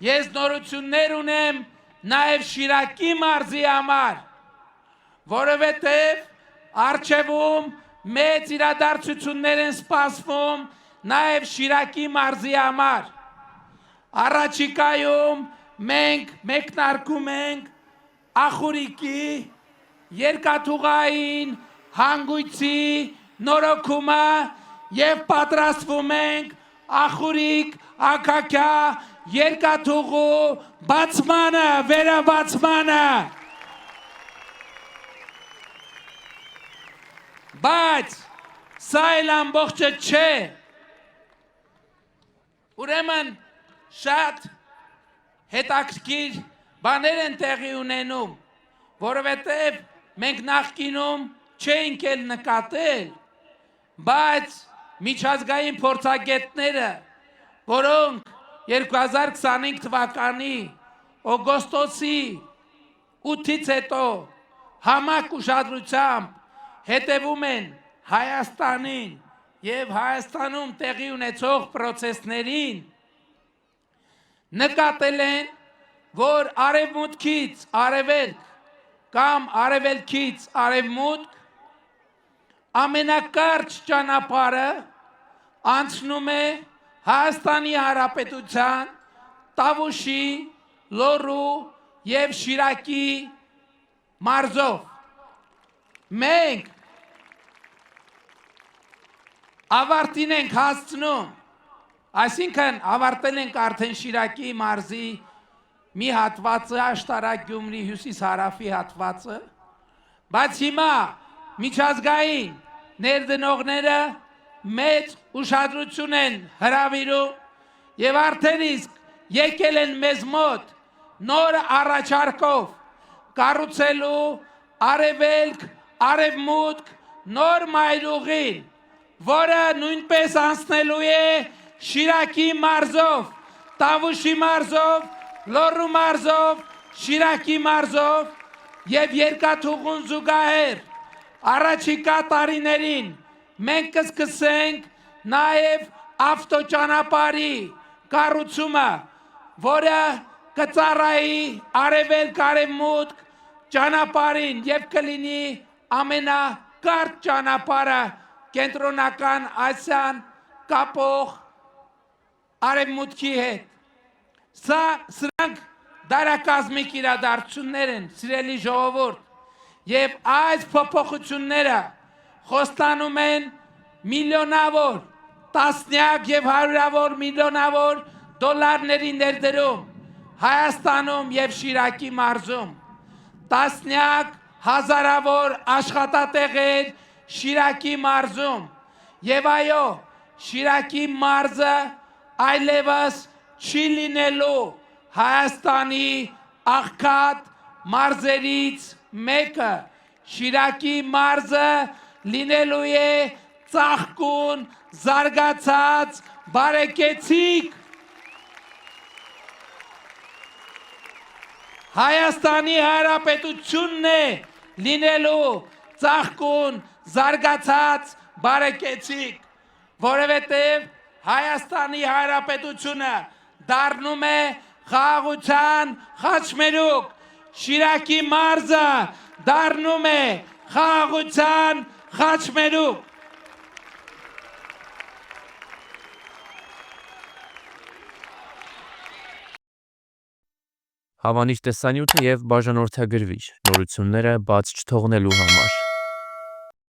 Ես նորություններ ունեմ նաև Շիրակի մարզի համար, որովհետև առջևում մեծ իրադարձություններ են սպասվում նաև Շիրակի մարզի համար։ Առաջիկայում մենք մեկնարկում ենք Ախուրիկի երկաթուղային հանգույցի նորոգումը եւ պատրաստվում ենք Ախուրիկ Աքաքյա երկաթուղու բացմանը, վերաբացմանը։ Բայց սա էլ ամբողջը չէ։ Ուրեմն շատ հետաքրքիր բաներ են տեղի ունենում, որովհետև մենք նախկինում չէինք էլ նկատել, բայց միջազգային փորձագետները, որոնք 2025 թվականի օգոստոսի 8-ից հետո համակ ուշադրությամբ հետևում են Հայաստանին եւ Հայաստանում տեղի ունեցող process-ներին, նկատել են, որ արևմուտքից արևելք կամ արևելքից արևմուտք ամենակարճ ճանապարհը անցնում է Հայաստանի Հանրապետության Տավուշի, Լոռու եւ Շիրակի մարզով։ Մենք ավարտին ենք հասցնում, այսինքն ավարտել ենք արդեն Շիրակի մարզի մի հատվածը, Աշտարակ Գյումրի հյուսիս-հարավի հատվածը, բայց հիմա միջազգային ներդնողները մեծ ուշադրություն են հրավիրում եւ արդեն իսկ եկել են մեզ մոտ նոր առաջարկով կառուցելու արևելք, արևմուտք նոր մայրուղին, որը նույնպես անցնելու է Շիրակի մարզով, Տավուշի մարզով, Լոռու մարզով, Շիրակի մարզով եւ երկաթուղուն զուգահեռ առաջիկա տարիներին մենք կսկսենք նաև ավտոճանապարհի կառուցումը, որը կծառայի արևելք-արևմուտք ճանապարհին եւ կլինի ամենակարճ ճանապարհը կենտրոնական Ասիան կապող արևմուտքի հետ։ Սրանք դարակազմիկ իրադարձություններ են, սիրելի ժողովուրդ, եւ այս փոփոխությունները խոստանում են միլիոնավոր, տասնյակ եւ հարյուրավոր միլիոնավոր դոլարների ներդրում Հայաստանում եւ Շիրակի մարզում, տասնյակ հազարավոր աշխատատեղեր Շիրակի մարզում եւ այո, Շիրակի մարզը այլևս չի լինելու Հայաստանի աղքատ մարզերից մեկը, Շիրակի մարզը լինելու է ծաղկուն, զարգացած, բարեկեցիկ Հայաստանի Հանրապետությունն է լինելու ծաղկուն, զարգացած, բարեկեցիկ, որովհետև Հայաստանի Հանրապետությունը դառնում է խաղաղության խաչմերուկ, Շիրակի մարզը դառնում է խաղաղության խաչմերուկ։ Հավանիր տեսանյութը եւ բաժանորդագրվիր նորությունները բաց չթողնելու համար։